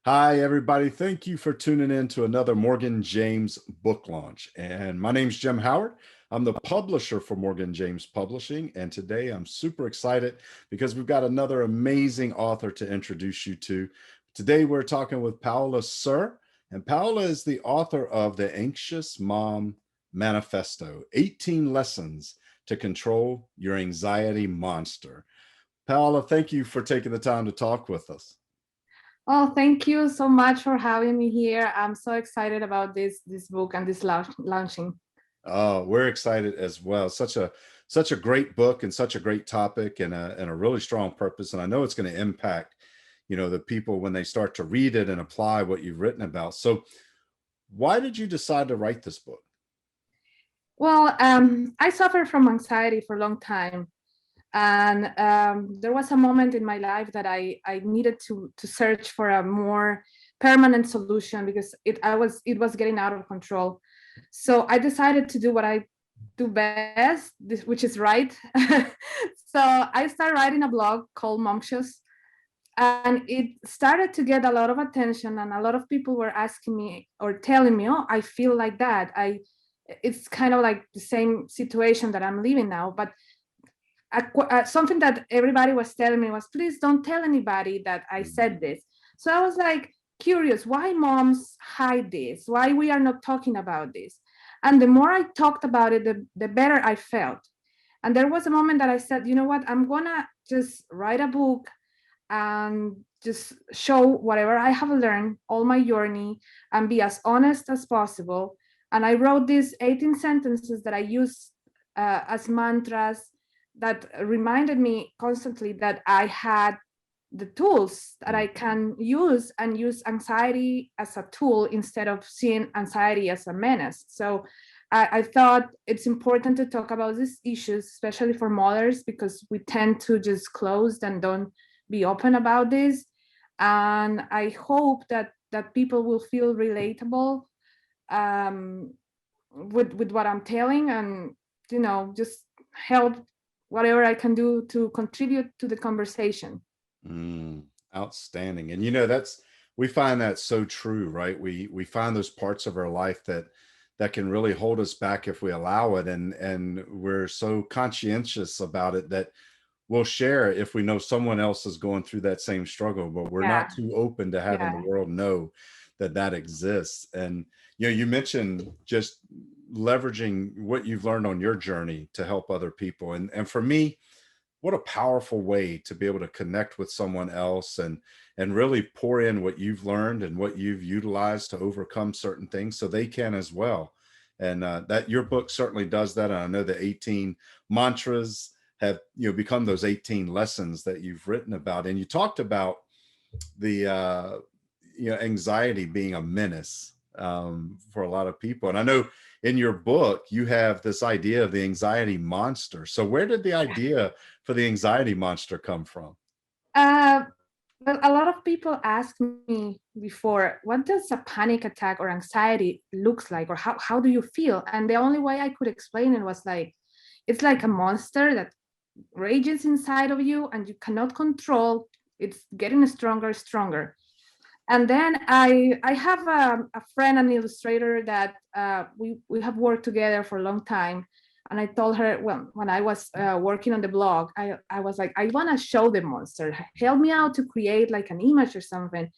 Hi, everybody. Thank you for tuning in to another Morgan James book launch. And my name's Jim Howard. I'm the publisher for Morgan James Publishing. And today I'm super excited because we've got another amazing author to introduce you to. Today we're talking with Paola Sir. And Paola is the author of the Anxious Mom Manifesto, 18 Lessons to Control Your Anxiety Monster. Paola, thank you for taking the time to talk with us. Oh, thank you so much for having me here. I'm so excited about this book and this launching. Oh, we're excited as well. Such a great book and such a great topic and a really strong purpose. And I know it's going to impact, the people when they start to read it and apply what you've written about. So why did you decide to write this book? Well, I suffered from anxiety for a long time, and there was a moment in my life that I needed to search for a more permanent solution because it was getting out of control. So I decided to do what I do best, which is write. So I started writing a blog called Momscious, and it started to get a lot of attention, and a lot of people were asking me or telling me, oh, I feel like that. It's kind of like the same situation that I'm living now. But something that everybody was telling me was, please don't tell anybody that I said this. So I was like curious, why moms hide this, why we are not talking about this. And the more I talked about it, the better I felt. And there was a moment that I said, you know what, I'm gonna just write a book and just show whatever I have learned, all my journey, and be as honest as possible. And I wrote these 18 sentences that I use as mantras that reminded me constantly that I had the tools that I can use and use anxiety as a tool instead of seeing anxiety as a menace. So I thought it's important to talk about these issues, especially for mothers, because we tend to just close and don't be open about this. And I hope that people will feel relatable um, with what I'm telling, and just help whatever I can do to contribute to the conversation. Mm, outstanding. And that's we find that so true, right? We find those parts of our life that can really hold us back if we allow it, and we're so conscientious about it that we'll share if we know someone else is going through that same struggle, but we're Yeah, not too open to having the yeah, world know that exists. And you mentioned just leveraging what you've learned on your journey to help other people. And for me, what a powerful way to be able to connect with someone else and really pour in what you've learned and what you've utilized to overcome certain things so they can as well. And that your book certainly does that. And I know the 18 mantras have become those 18 lessons that you've written about. And you talked about the anxiety being a menace for a lot of people. And I know in your book you have this idea of the anxiety monster. So where did the idea for the anxiety monster come from? uh, well, a lot of people ask me before, what does a panic attack or anxiety looks like, or how do you feel? And the only way I could explain it was like, it's like a monster that rages inside of you and you cannot control. It's getting stronger. And then I have a friend, an illustrator that we have worked together for a long time. And I told her, well, when I was working on the blog, I was like, I want to show the monster. Help me out to create like an image or something.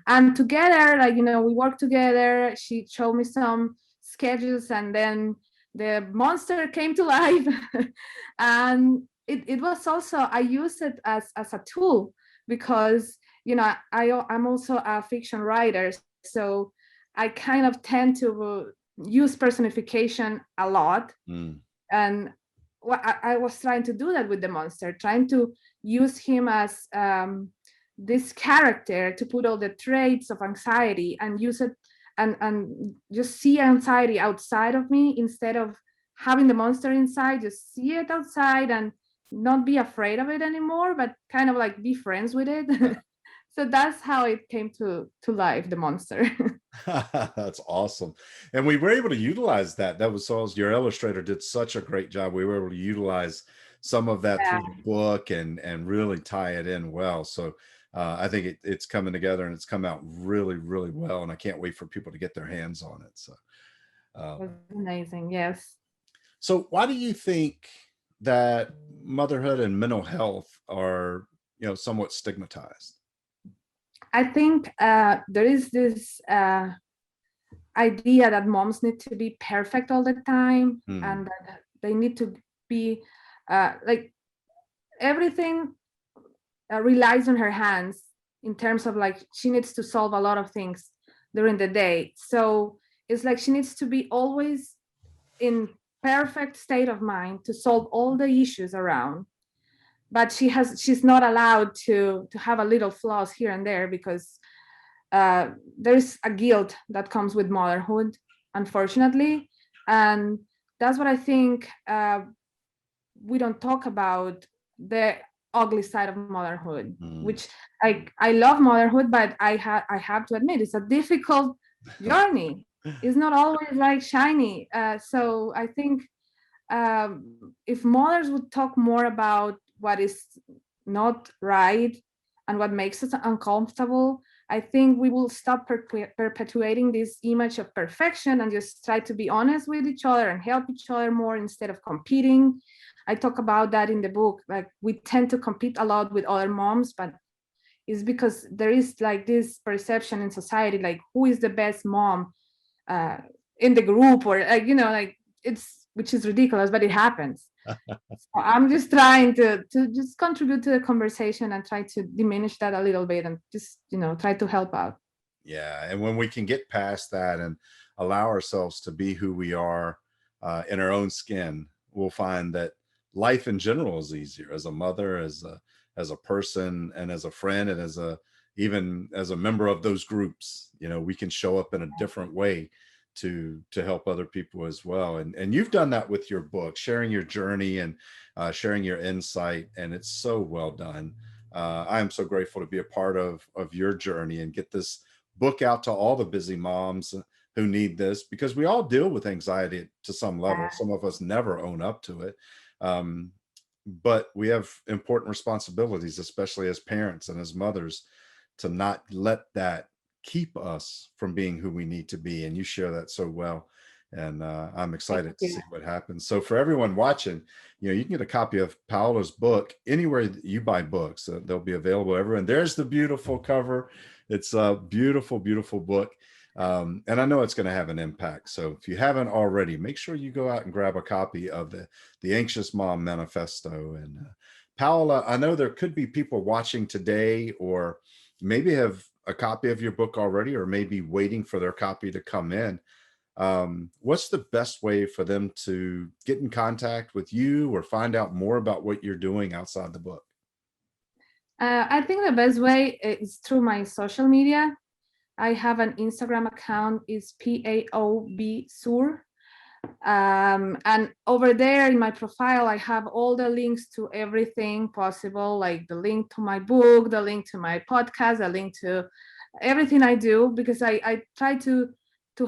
And together, like, we worked together. She showed me some sketches, and then the monster came to life. And it was also, I used it as a tool because I'm also a fiction writer, so I kind of tend to use personification a lot. Mm, And I was trying to do that with the monster, trying to use him as this character to put all the traits of anxiety and use it and just see anxiety outside of me instead of having the monster inside. Just see it outside and not be afraid of it anymore, but kind of like be friends with it. yeah. So that's how it came to life, the monster. That's awesome. And we were able to utilize that. That was so your illustrator did such a great job. We were able to utilize some of that Yeah, through the book and really tie it in well. So I think it's coming together and it's come out really, really well. And I can't wait for people to get their hands on it. So, it was um, amazing. Yes. so why do you think that motherhood and mental health are, somewhat stigmatized? I think there is this idea that moms need to be perfect all the time Hmm. and that they need to be like everything relies on her hands in terms of like she needs to solve a lot of things during the day. So it's like she needs to be always in perfect state of mind to solve all the issues around, but she's not allowed to have a little flaws here and there because there's a guilt that comes with motherhood, unfortunately. And that's what I think we don't talk about, the ugly side of motherhood, Hmm. which I love motherhood, but I have to admit it's a difficult journey. It's not always like shiny. So I think if mothers would talk more about what is not right and what makes us uncomfortable, I think we will stop perpetuating this image of perfection and just try to be honest with each other and help each other more instead of competing. I talk about that in the book. Like we tend to compete a lot with other moms, but it's because there is like this perception in society, like who is the best mom uh, in the group, or like like it's, which is ridiculous, but it happens. So I'm just trying to just contribute to the conversation and try to diminish that a little bit and just try to help out. Yeah, and when we can get past that and allow ourselves to be who we are in our own skin, we'll find that life in general is easier as a mother, as a person, and as a friend, and even as a member of those groups. We can show up in a different way to help other people as well. And you've done that with your book, sharing your journey and sharing your insight, and it's so well done. I am so grateful to be a part of your journey and get this book out to all the busy moms who need this, because we all deal with anxiety to some level. Yeah, Some of us never own up to it. Um, but we have important responsibilities, especially as parents and as mothers, to not let that keep us from being who we need to be. And you share that so well. And I'm thank excited to you. see what happens. So for everyone watching, you can get a copy of Paola's book anywhere that you buy books. They'll be available everywhere. And there's the beautiful cover. It's a beautiful, beautiful book. And I know it's going to have an impact. So if you haven't already, make sure you go out and grab a copy of the Anxious Mom Manifesto. And Paola, I know there could be people watching today, or maybe have a copy of your book already, or maybe waiting for their copy to come in. What's the best way for them to get in contact with you or find out more about what you're doing outside the book? I think the best way is through my social media. I have an Instagram account, is PAOB Sur. And over there in my profile, I have all the links to everything possible, like the link to my book, the link to my podcast, the link to everything I do, because I try to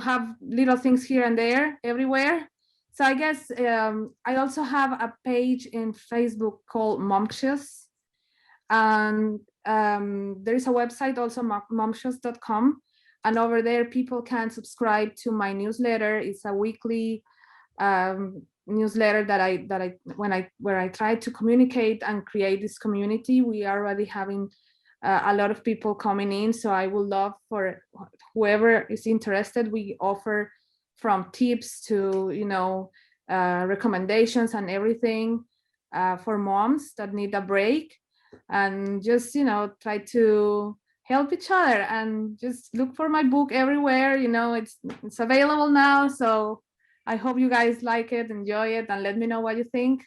have little things here and there everywhere. So I guess I also have a page in Facebook called Momxious, and there is a website also, momxious.com, and over there people can subscribe to my newsletter. It's a weekly newsletter that I when I where I try to communicate and create this community. We are already having a lot of people coming in, so I would love for whoever is interested. We offer from tips to recommendations and everything for moms that need a break, and just try to help each other, and just look for my book everywhere. It's available now, so I hope you guys like it, enjoy it, and let me know what you think.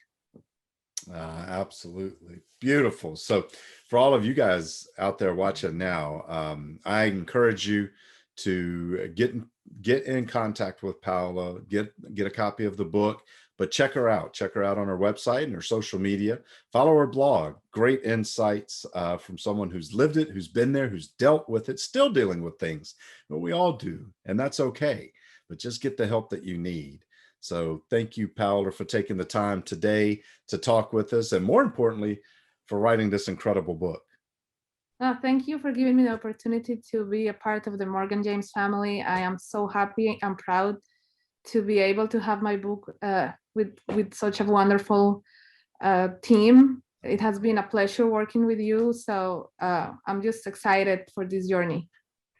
Absolutely. Beautiful. So, for all of you guys out there watching now, I encourage you to get in contact with Paola, get a copy of the book, but check her out. Check her out on her website and her social media. Follow her blog. Great insights from someone who's lived it, who's been there, who's dealt with it, still dealing with things. But we all do, and that's okay. But just get the help that you need. So thank you, Paola, for taking the time today to talk with us, and more importantly, for writing this incredible book. Thank you for giving me the opportunity to be a part of the Morgan James family. I am so happy and proud to be able to have my book with such a wonderful team. It has been a pleasure working with you. So I'm just excited for this journey.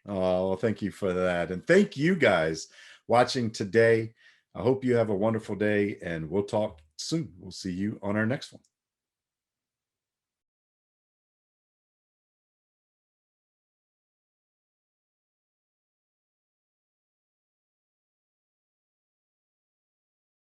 Oh, well, thank you for that. And thank you guys watching today. I hope you have a wonderful day, and we'll talk soon. We'll see you on our next one.